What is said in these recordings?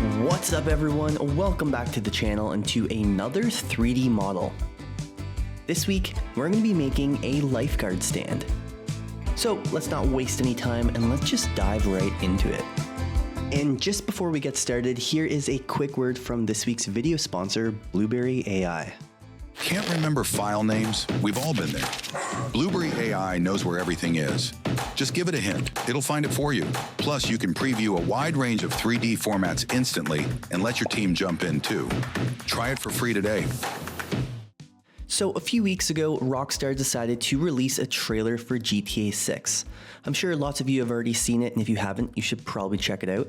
What's up everyone, welcome back to the channel and to another 3D model. This week, we're going to be making a lifeguard stand. So let's not waste any time and let's just dive right into it. And just before we get started, here is a quick word from this week's video sponsor, Blueberry AI. Can't remember file names? We've all been there. Blueberry AI knows where everything is. Just give it a hint, it'll find it for you. Plus, you can preview a wide range of 3D formats instantly and let your team jump in too. Try it for free today. So a few weeks ago, Rockstar decided to release a trailer for GTA 6. I'm sure lots of you have already seen it, and if you haven't, you should probably check it out.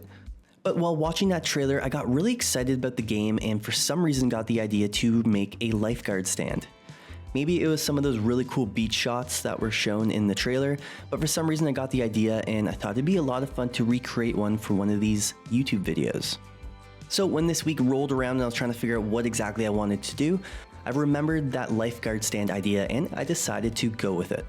But while watching that trailer, I got really excited about the game and for some reason got the idea to make a lifeguard stand. Maybe it was some of those really cool beach shots that were shown in the trailer, but for some reason I got the idea and I thought it'd be a lot of fun to recreate one for one of these YouTube videos. So when this week rolled around and I was trying to figure out what exactly I wanted to do, I remembered that lifeguard stand idea and I decided to go with it.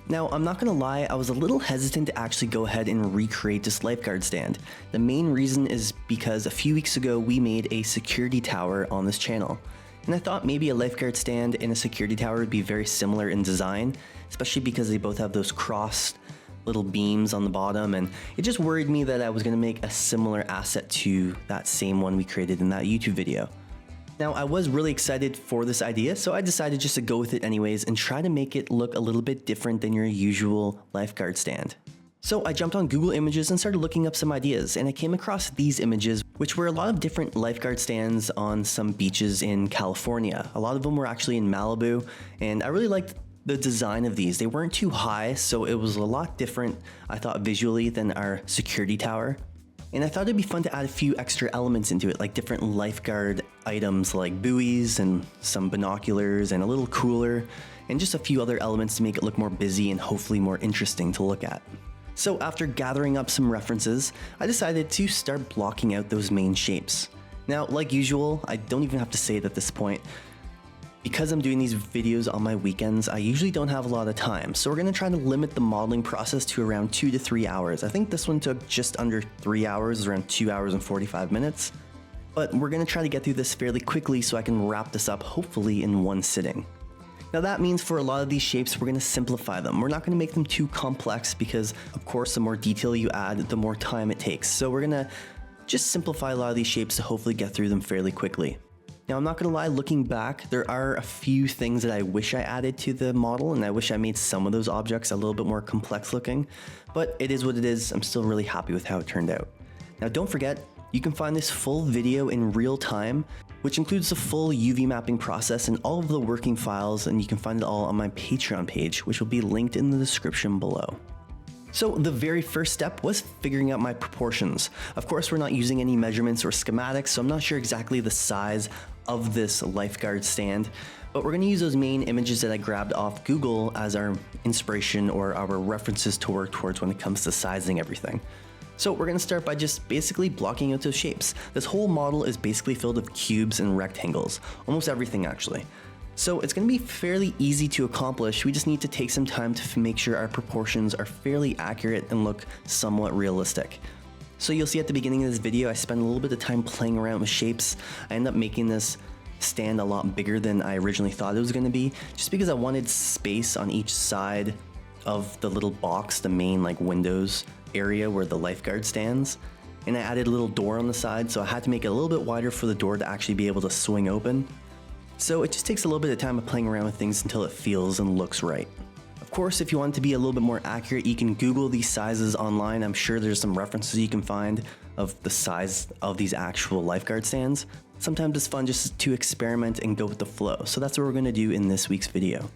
Now, I'm not gonna lie, I was a little hesitant to actually go ahead and recreate this lifeguard stand. The main reason is because a few weeks ago we made a security tower on this channel. And I thought maybe a lifeguard stand and a security tower would be very similar in design, especially because they both have those crossed little beams on the bottom, and it just worried me that I was gonna make a similar asset to that same one we created in that YouTube video. Now, I was really excited for this idea, so I decided just to go with it anyways and try to make it look a little bit different than your usual lifeguard stand. So I jumped on Google Images and started looking up some ideas, and I came across these images, which were a lot of different lifeguard stands on some beaches in California. A lot of them were actually in Malibu, and I really liked the design of these. They weren't too high, so it was a lot different, I thought, visually than our security tower. And I thought it'd be fun to add a few extra elements into it, like different lifeguard items like buoys and some binoculars and a little cooler, and just a few other elements to make it look more busy and hopefully more interesting to look at. So after gathering up some references, I decided to start blocking out those main shapes. Now, like usual, I don't even have to say it at this point, because I'm doing these videos on my weekends, I usually don't have a lot of time, so we're going to try to limit the modeling process to around 2 to 3 hours. I think this one took just under 3 hours, around 2 hours and 45 minutes. But we're going to try to get through this fairly quickly so I can wrap this up hopefully in one sitting. Now that means for a lot of these shapes, we're going to simplify them. We're not going to make them too complex because, of course, the more detail you add, the more time it takes. So we're going to just simplify a lot of these shapes to hopefully get through them fairly quickly. Now, I'm not gonna lie, looking back, there are a few things that I wish I added to the model, and I wish I made some of those objects a little bit more complex looking, but it is what it is. I'm still really happy with how it turned out. Now, don't forget, you can find this full video in real time, which includes the full UV mapping process and all of the working files, and you can find it all on my Patreon page, which will be linked in the description below. So the very first step was figuring out my proportions. Of course, we're not using any measurements or schematics, so I'm not sure exactly the size of this lifeguard stand, but we're gonna use those main images that I grabbed off Google as our inspiration or our references to work towards when it comes to sizing everything. So we're gonna start by just basically blocking out those shapes. This whole model is basically filled with cubes and rectangles, almost everything actually. So it's going to be fairly easy to accomplish. We just need to take some time to make sure our proportions are fairly accurate and look somewhat realistic. So you'll see at the beginning of this video, I spent a little bit of time playing around with shapes. I ended up making this stand a lot bigger than I originally thought it was going to be, just because I wanted space on each side of the little box, the main like windows area where the lifeguard stands. And I added a little door on the side, so I had to make it a little bit wider for the door to actually be able to swing open. So it just takes a little bit of time of playing around with things until it feels and looks right. Of course, if you want it to be a little bit more accurate, you can Google these sizes online. I'm sure there's some references you can find of the size of these actual lifeguard stands. Sometimes it's fun just to experiment and go with the flow. So that's what we're gonna do in this week's video.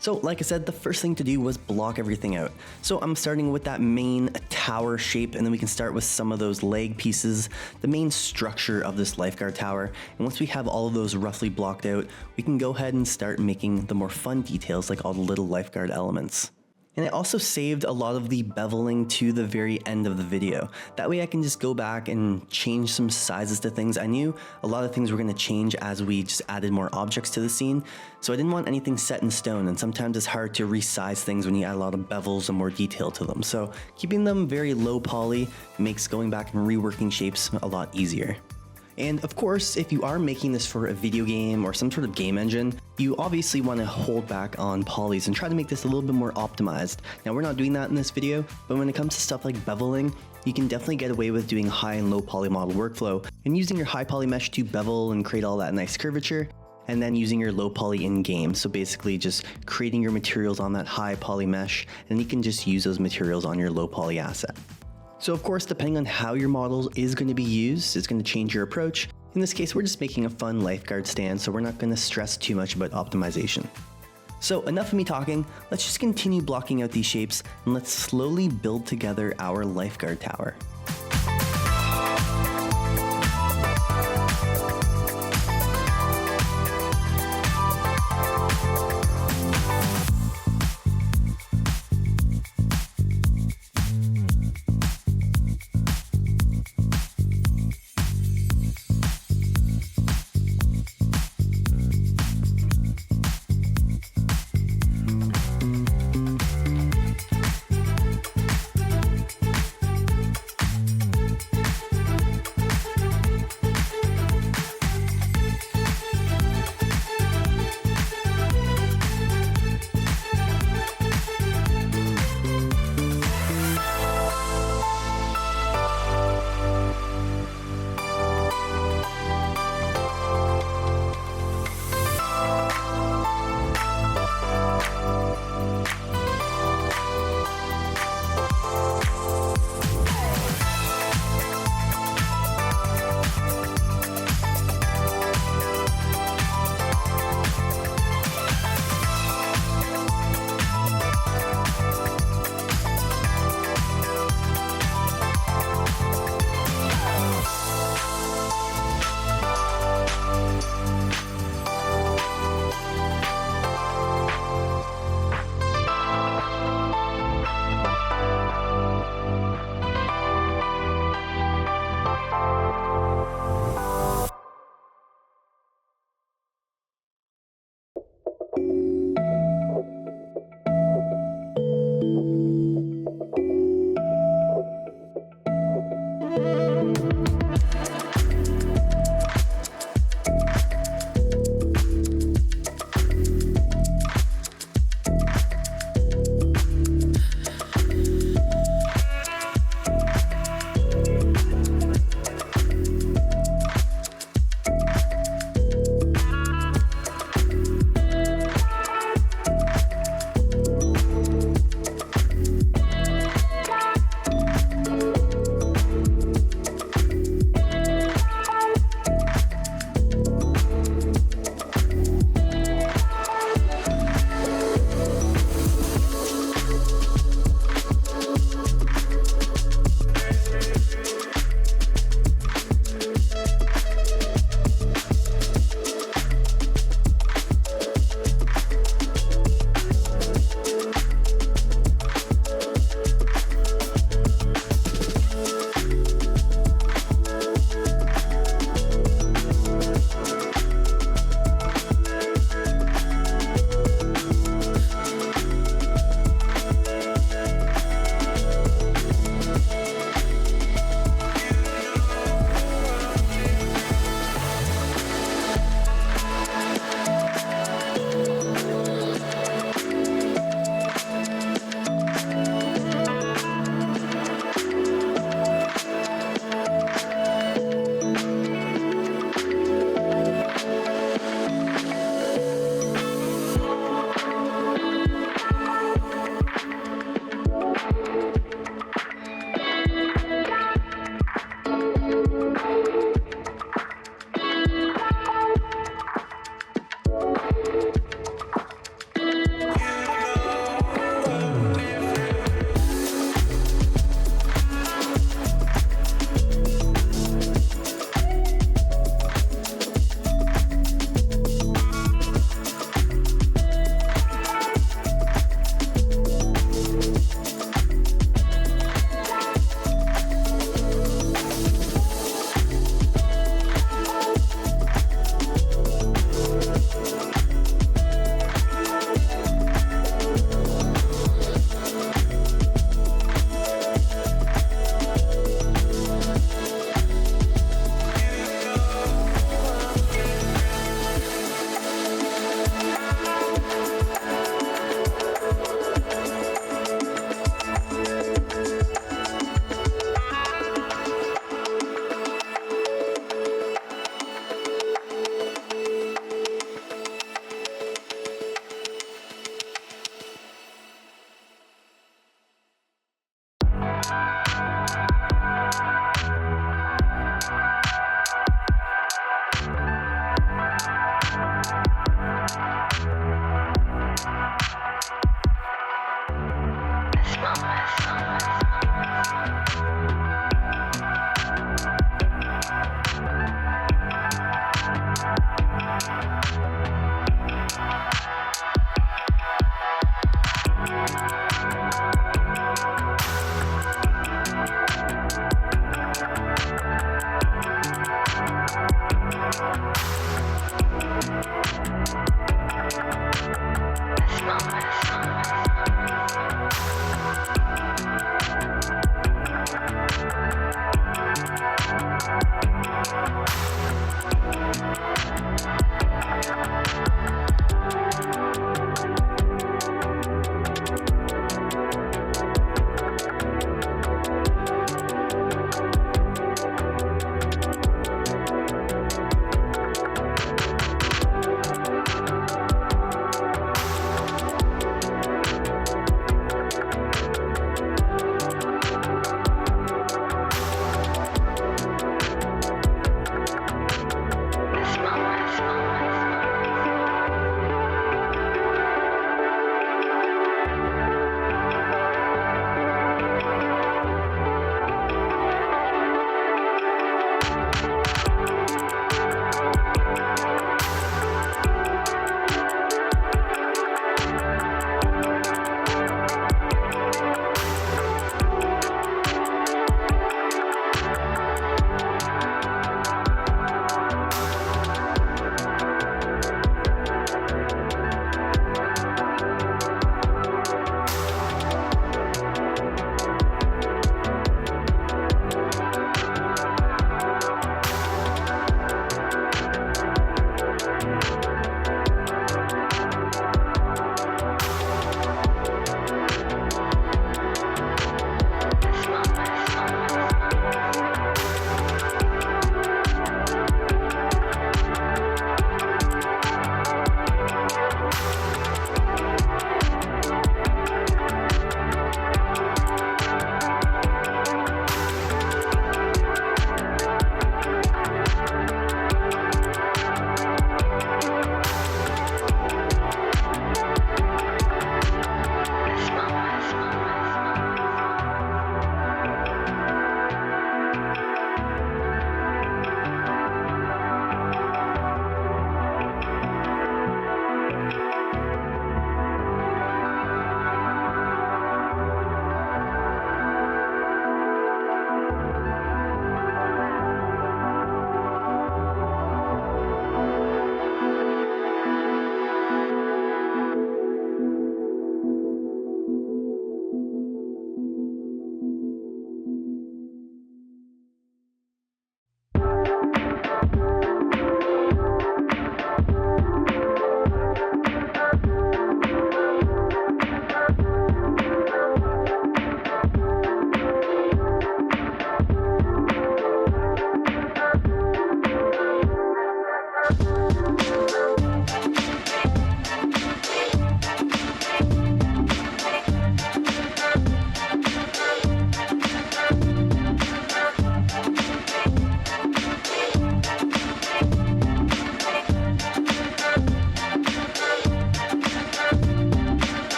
So like I said, the first thing to do was block everything out. So I'm starting with that main tower shape, and then we can start with some of those leg pieces, the main structure of this lifeguard tower. And once we have all of those roughly blocked out, we can go ahead and start making the more fun details like all the little lifeguard elements. And I also saved a lot of the beveling to the very end of the video. That way I can just go back and change some sizes to things. I knew a lot of things were going to change as we just added more objects to the scene, so I didn't want anything set in stone, and sometimes it's hard to resize things when you add a lot of bevels and more detail to them. So keeping them very low poly makes going back and reworking shapes a lot easier. And of course, if you are making this for a video game or some sort of game engine, you obviously want to hold back on polys and try to make this a little bit more optimized. Now, we're not doing that in this video, but when it comes to stuff like beveling, you can definitely get away with doing high and low poly model workflow and using your high poly mesh to bevel and create all that nice curvature, and then using your low poly in game. So basically just creating your materials on that high poly mesh, and you can just use those materials on your low poly asset. So of course, depending on how your model is going to be used, it's going to change your approach. In this case, we're just making a fun lifeguard stand, so we're not going to stress too much about optimization. So enough of me talking, let's just continue blocking out these shapes and let's slowly build together our lifeguard tower.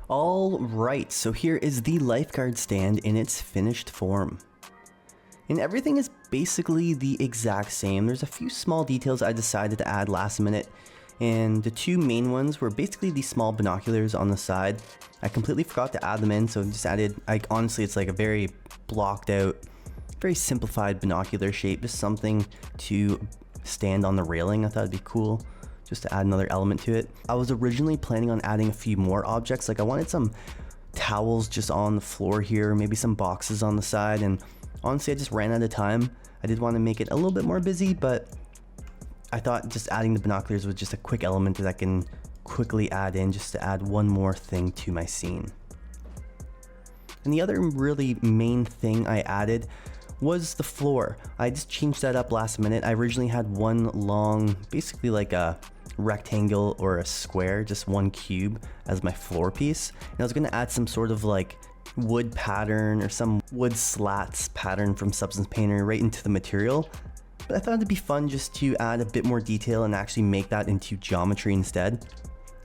All right, so here is the Lifeguard Stand in its finished form. And everything is basically the exact same. There's a few small details I decided to add last minute, and the two main ones were basically these small binoculars on the side. I completely forgot to add them in, so just added, honestly, it's like a very blocked out, very simplified binocular shape, just something to stand on the railing. I thought it'd be cool just to add another element to it. I was originally planning on adding a few more objects, like I wanted some towels just on the floor here, maybe some boxes on the side, and honestly, I just ran out of time. I did want to make it a little bit more busy, but I thought just adding the binoculars was just a quick element that I can quickly add in just to add one more thing to my scene. And the other really main thing I added was the floor. I just changed that up last minute. I originally had one long, basically like a rectangle or a square, just one cube as my floor piece. And I was gonna add some sort of like wood pattern or some wood slats pattern from Substance Painter right into the material. But I thought it'd be fun just to add a bit more detail and actually make that into geometry instead.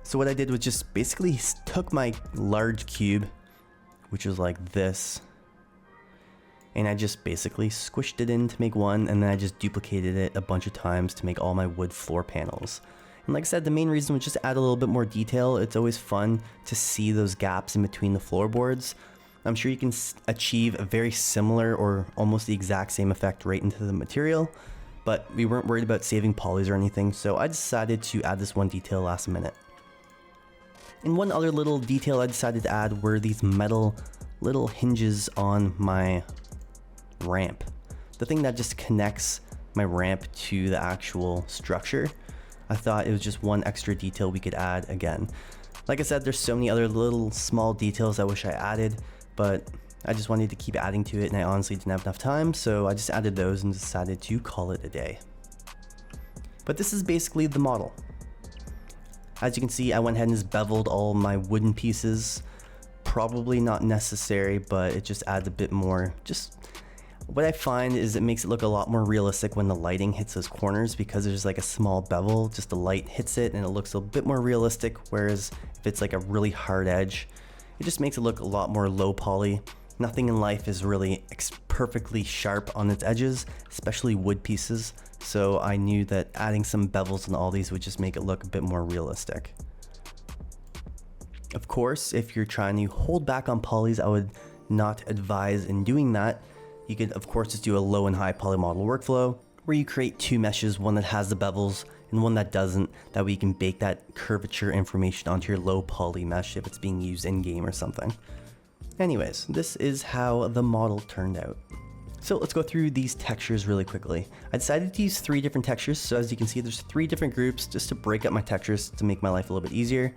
So what I did was just basically took my large cube, which was like this, and I just basically squished it in to make one, and then I just duplicated it a bunch of times to make all my wood floor panels. And like I said, the main reason was just to add a little bit more detail. It's always fun to see those gaps in between the floorboards. I'm sure you can achieve a very similar or almost the exact same effect right into the material, but we weren't worried about saving polys or anything, so I decided to add this one detail last minute. And one other little detail I decided to add were these metal little hinges on my ramp. The thing that just connects my ramp to the actual structure. I thought it was just one extra detail we could add again. Like I said, there's so many other little small details I wish I added, but I just wanted to keep adding to it, and I honestly didn't have enough time, so I just added those and decided to call it a day. But this is basically the model. As you can see, I went ahead and just beveled all my wooden pieces. Probably not necessary, but it just adds a bit more. Just what I find is it makes it look a lot more realistic when the lighting hits those corners, because there's like a small bevel, just the light hits it and it looks a bit more realistic, whereas if it's like a really hard edge, it just makes it look a lot more low poly. Nothing in life is really perfectly sharp on its edges, especially wood pieces, so I knew that adding some bevels on all these would just make it look a bit more realistic. Of course, if you're trying to hold back on polys, I would not advise in doing that. You could, of course, just do a low and high poly model workflow where you create two meshes, one that has the bevels and one that doesn't. That way you can bake that curvature information onto your low poly mesh if it's being used in-game or something. Anyways, this is how the model turned out. So let's go through these textures really quickly. I decided to use 3 different textures, so as you can see there's 3 different groups just to break up my textures to make my life a little bit easier.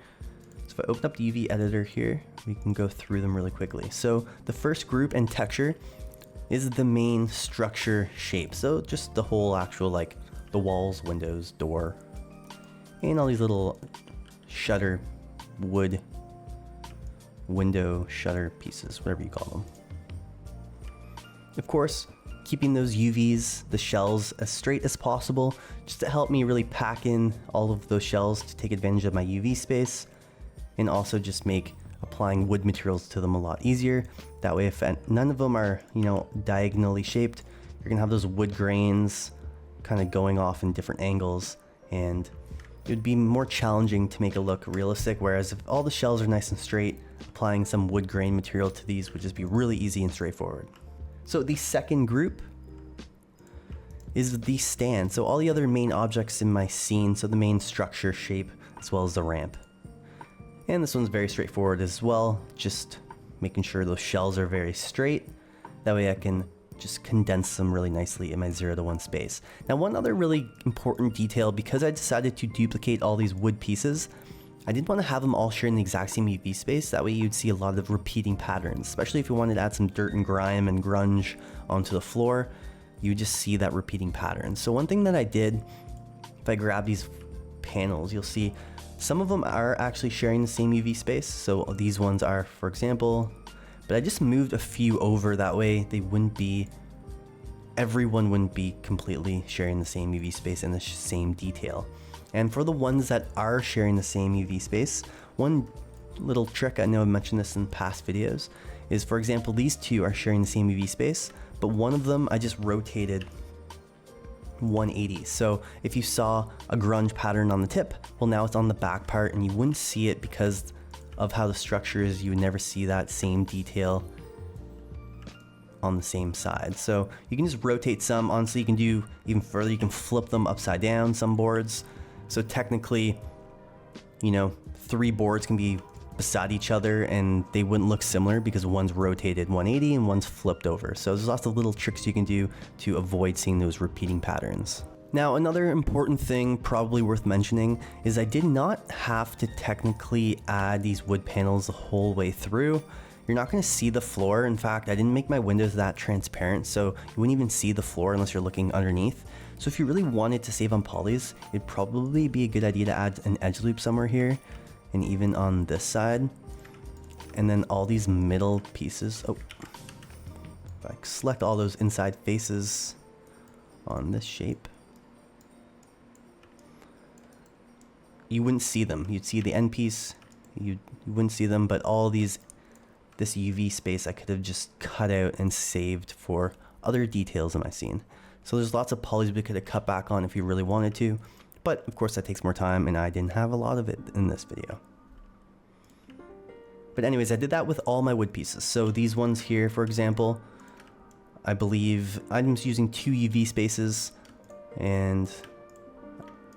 So if I open up the UV editor here, we can go through them really quickly. So the first group and texture is the main structure shape. So just the whole actual, like the walls, windows, door, and all these little shutter, wood, window shutter pieces, whatever you call them. Of course, keeping those UVs, the shells, as straight as possible, just to help me really pack in all of those shells to take advantage of my UV space, and also just make applying wood materials to them a lot easier. That way, if none of them are, diagonally shaped, you're gonna have those wood grains kind of going off in different angles, and it would be more challenging to make it look realistic, whereas if all the shells are nice and straight, applying some wood grain material to these would just be really easy and straightforward. So the second group is the stand. So all the other main objects in my scene, so the main structure shape, as well as the ramp. And this one's very straightforward as well, just making sure those shells are very straight. That way I can just condense them really nicely in my 0 to 1 space. Now, one other really important detail, because I decided to duplicate all these wood pieces, I didn't want to have them all sharing the exact same UV space. That way you'd see a lot of repeating patterns, especially if you wanted to add some dirt and grime and grunge onto the floor, you would just see that repeating pattern. So one thing that I did, if I grab these panels, you'll see some of them are actually sharing the same UV space. So these ones are, for example, but I just moved a few over, that way they wouldn't be, everyone wouldn't be completely sharing the same UV space and the same detail. And for the ones that are sharing the same UV space, one little trick, I know I've mentioned this in past videos, is for example, these two are sharing the same UV space, but one of them I just rotated 180. So if you saw a grunge pattern on the tip, well now it's on the back part and you wouldn't see it because of how the structure is. You would never see that same detail on the same side. So you can just rotate some. Honestly, you can do even further. You can flip them upside down, some boards. So technically, you know, 3 boards can be beside each other and they wouldn't look similar because one's rotated 180 and one's flipped over. So there's lots of little tricks you can do to avoid seeing those repeating patterns. Now, another important thing probably worth mentioning is I did not have to technically add these wood panels the whole way through. You're not going to see the floor. In fact, I didn't make my windows that transparent, so you wouldn't even see the floor unless you're looking underneath. So if you really wanted to save on polys, it'd probably be a good idea to add an edge loop somewhere here, and even on this side. And then all these middle pieces. Oh, if I select all those inside faces on this shape, you wouldn't see them. You'd see the end piece, you wouldn't see them, but all these, this UV space I could have just cut out and saved for other details in my scene. So there's lots of polys we could have cut back on if you really wanted to, but of course that takes more time and I didn't have a lot of it in this video. But anyways, I did that with all my wood pieces. So these ones here, for example, I believe I'm just using 2 UV spaces, and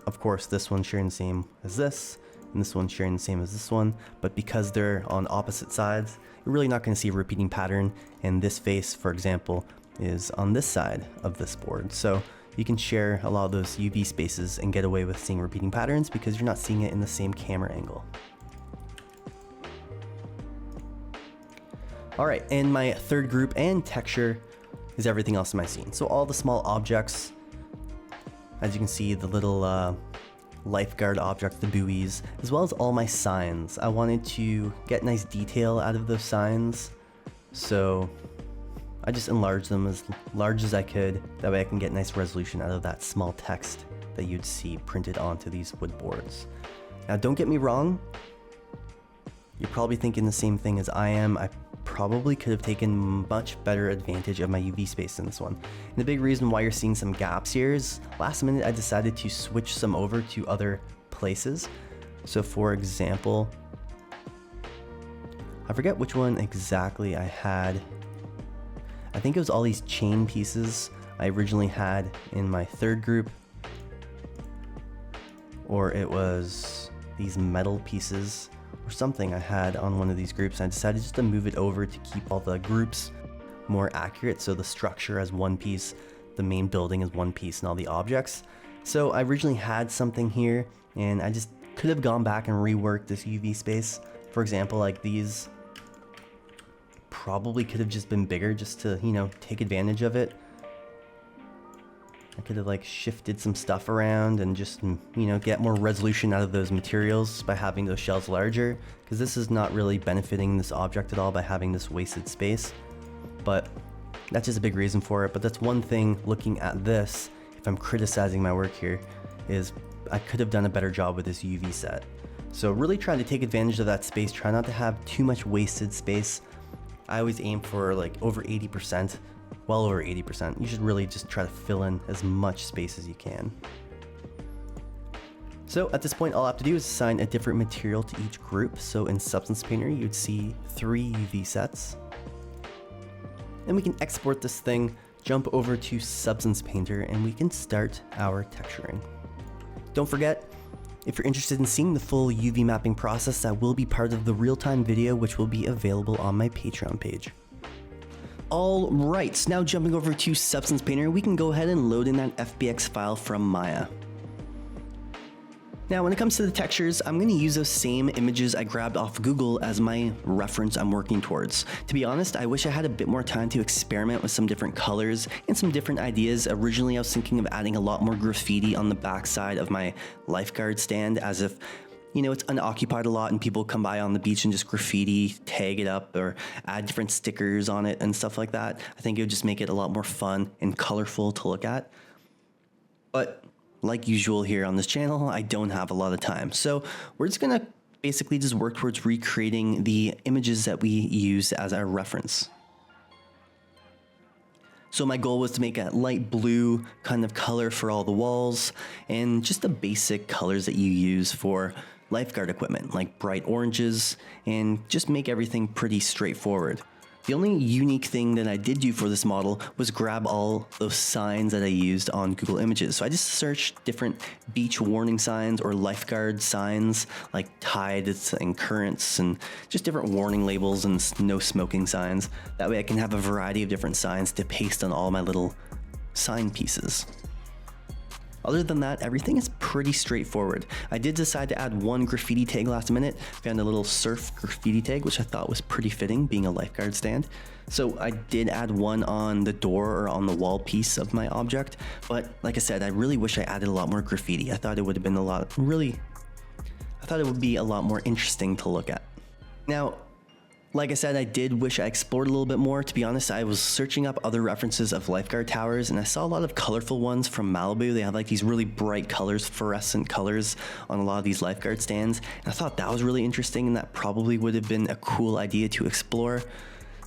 of course this one's sharing the same as this, and this one's sharing the same as this one, but because they're on opposite sides, you're really not going to see a repeating pattern, and this face, for example, is on this side of this board. So you can share a lot of those UV spaces and get away with seeing repeating patterns because you're not seeing it in the same camera angle. Alright, and my third group and texture is everything else in my scene. So all the small objects, as you can see, the little lifeguard objects, the buoys, as well as all my signs. I wanted to get nice detail out of those signs, so I just enlarged them as large as I could. That way I can get nice resolution out of that small text that you'd see printed onto these wood boards. Now don't get me wrong, you're probably thinking the same thing as I am. I probably could have taken much better advantage of my UV space in this one. And the big reason why you're seeing some gaps here is last minute I decided to switch some over to other places. So for example, I forget which one exactly I had. I think it was all these chain pieces I originally had in my third group, or it was these metal pieces or something I had on one of these groups. I decided just to move it over to keep all the groups more accurate, so the structure as one piece, the main building is one piece, and all the objects. So I originally had something here, and I just could have gone back and reworked this UV space. For example, like these probably could have just been bigger just to, you know, take advantage of it. I could have like shifted some stuff around and just, you know, get more resolution out of those materials by having those shells larger, because this is not really benefiting this object at all by having this wasted space. But that's just a big reason for it. But that's one thing looking at this, if I'm criticizing my work here, is I could have done a better job with this UV set. So really trying to take advantage of that space, try not to have too much wasted space. I always aim for like over 80%, well over 80%. You should really just try to fill in as much space as you can. So at this point, all I have to do is assign a different material to each group. So in Substance Painter, you'd see 3 UV sets. And we can export this thing, jump over to Substance Painter, and we can start our texturing. Don't forget, if you're interested in seeing the full UV mapping process, that will be part of the real-time video, which will be available on my Patreon page. All right, so now jumping over to Substance Painter, we can go ahead and load in that FBX file from Maya. Now, when it comes to the textures, I'm going to use those same images I grabbed off Google as my reference I'm working towards. To be honest, I wish I had a bit more time to experiment with some different colors and some different ideas. Originally, I was thinking of adding a lot more graffiti on the backside of my Lifeguard Stand, as if, you know, it's unoccupied a lot and people come by on the beach and just graffiti, tag it up, or add different stickers on it and stuff like that. I think it would just make it a lot more fun and colorful to look at. But like usual here on this channel, I don't have a lot of time. So we're just gonna basically just work towards recreating the images that we use as our reference. So my goal was to make a light blue kind of color for all the walls, and just the basic colors that you use for lifeguard equipment, like bright oranges, and just make everything pretty straightforward. The only unique thing that I did do for this model was grab all those signs that I used on Google Images. So I just searched different beach warning signs or lifeguard signs like tides and currents, and just different warning labels and no smoking signs. That way I can have a variety of different signs to paste on all my little sign pieces. Other than that, everything is pretty straightforward. I did decide to add one graffiti tag last minute. Found a little surf graffiti tag, which I thought was pretty fitting, being a lifeguard stand. So I did add one on the door or on the wall piece of my object. But like I said, I really wish I added a lot more graffiti. I thought it would have been I thought it would be a lot more interesting to look at. Now, like I said, I did wish I explored a little bit more. To be honest, I was searching up other references of lifeguard towers, and I saw a lot of colorful ones from Malibu. They have like these really bright colors, fluorescent colors on a lot of these lifeguard stands. And I thought that was really interesting, and that probably would have been a cool idea to explore.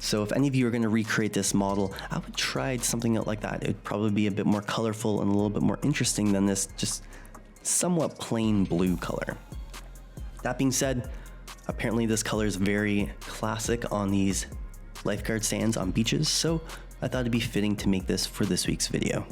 So if any of you are going to recreate this model, I would try something like that. It would probably be a bit more colorful and a little bit more interesting than this just somewhat plain blue color. That being said, apparently this color is very classic on these lifeguard stands on beaches, so I thought it'd be fitting to make this for this week's video.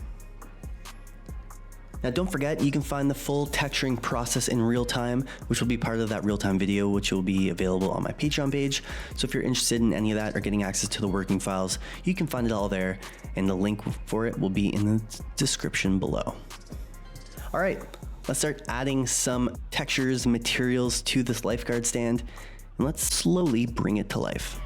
Now don't forget, you can find the full texturing process in real time, which will be part of that real-time video, which will be available on my Patreon page. So if you're interested in any of that or getting access to the working files, you can find it all there, and the link for it will be in the description below. All right. Let's start adding some textures, materials to this lifeguard stand, and let's slowly bring it to life.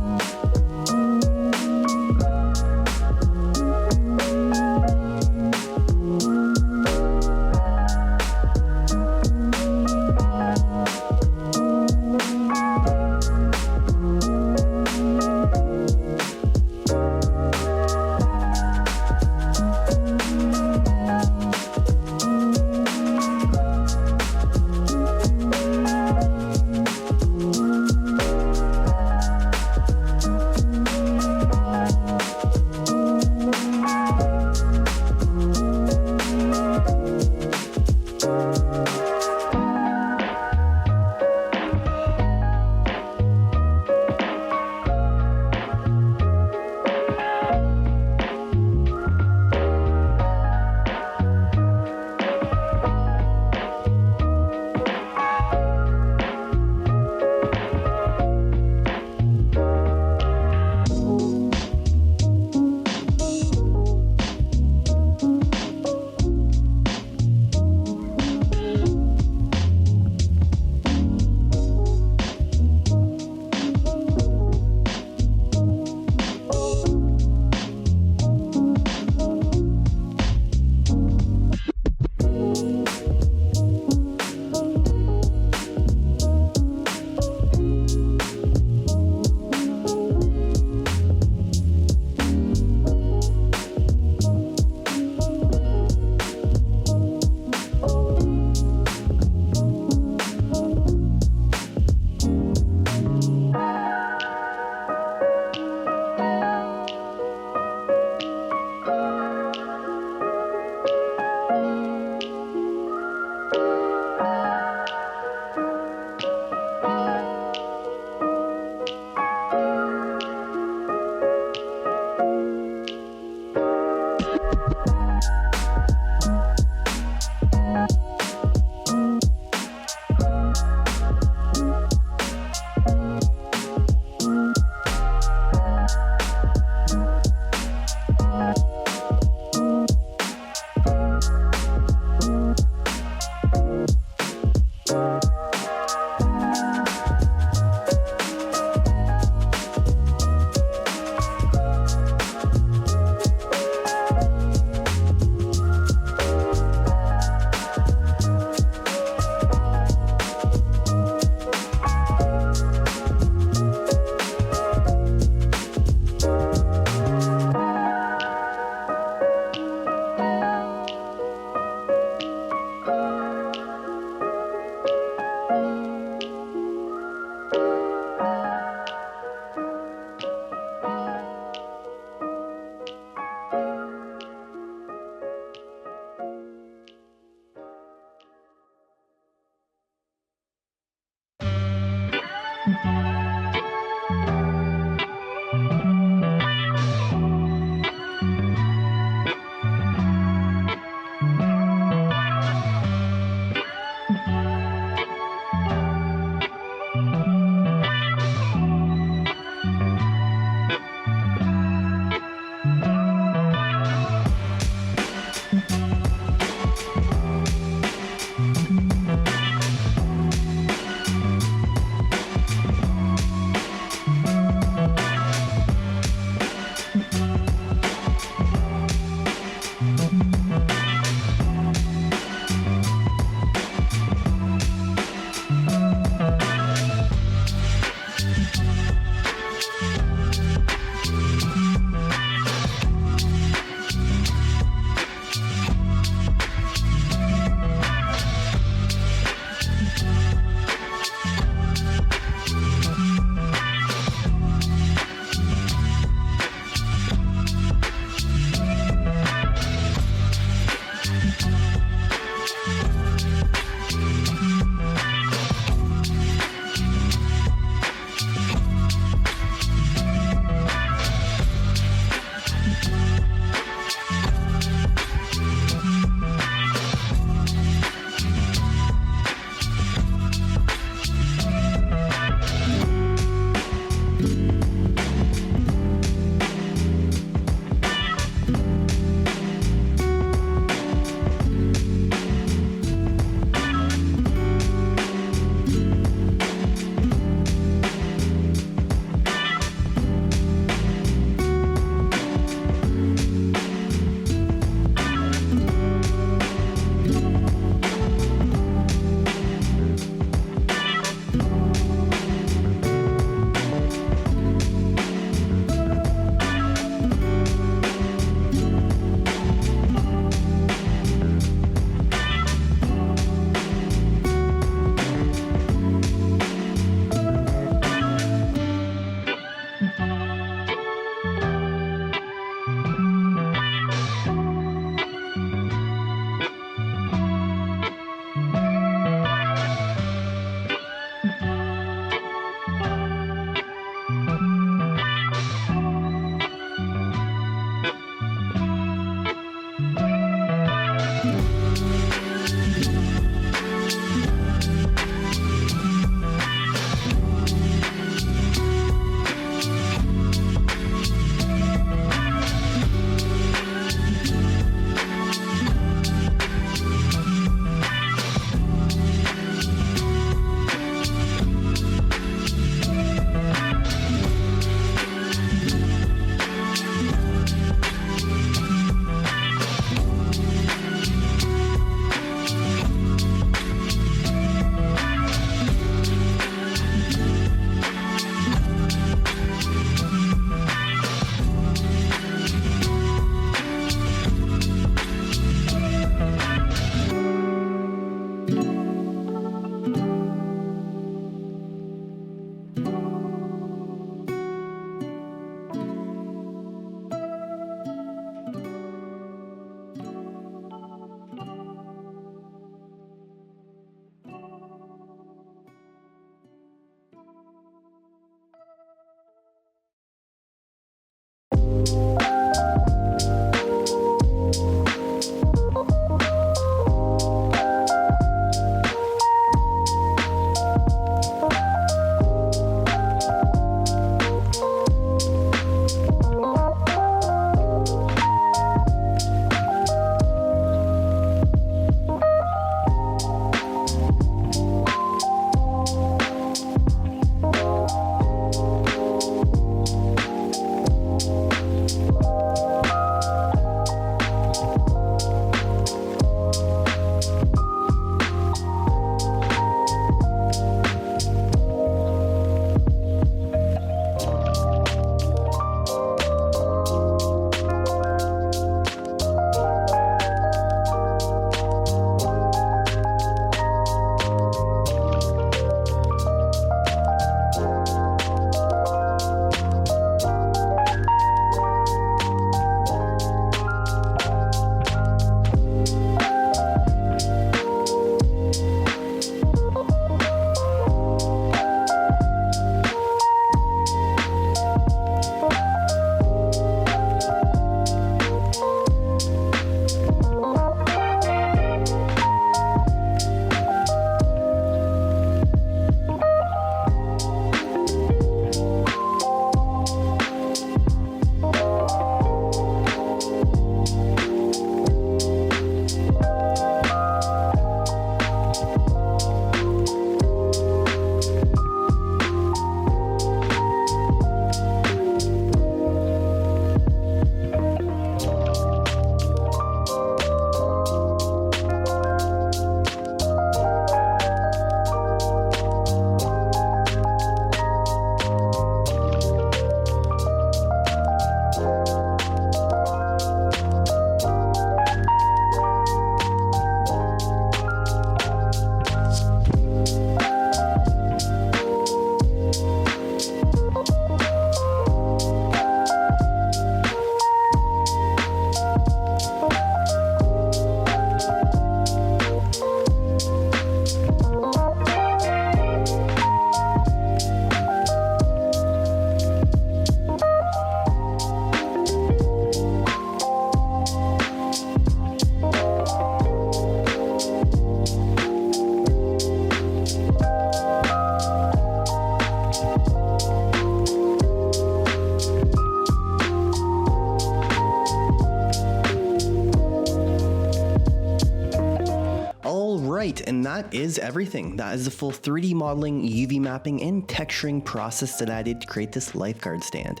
right, and that is everything. That is the full 3D modeling, UV mapping, and texturing process that I did to create this Lifeguard stand.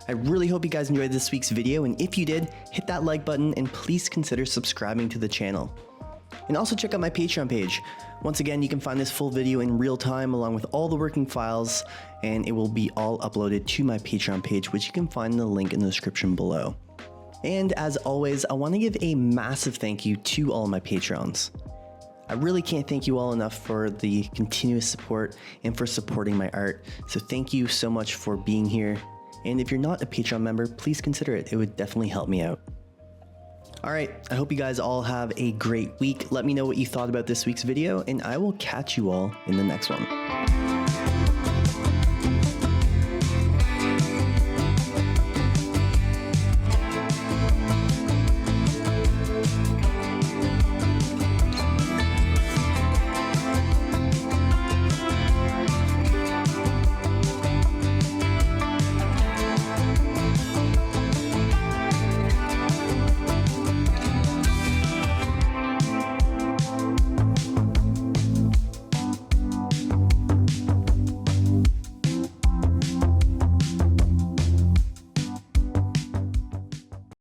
I really hope you guys enjoyed this week's video, and if you did, hit that like button and please consider subscribing to the channel. And also check out my Patreon page. Once again, you can find this full video in real time along with all the working files, and it will be all uploaded to my Patreon page, which you can find in the link in the description below. And as always, I want to give a massive thank you to all my patrons. I really can't thank you all enough for the continuous support and for supporting my art. So thank you so much for being here. And if you're not a Patreon member, please consider it. It would definitely help me out. All right, I hope you guys all have a great week. Let me know what you thought about this week's video, and I will catch you all in the next one.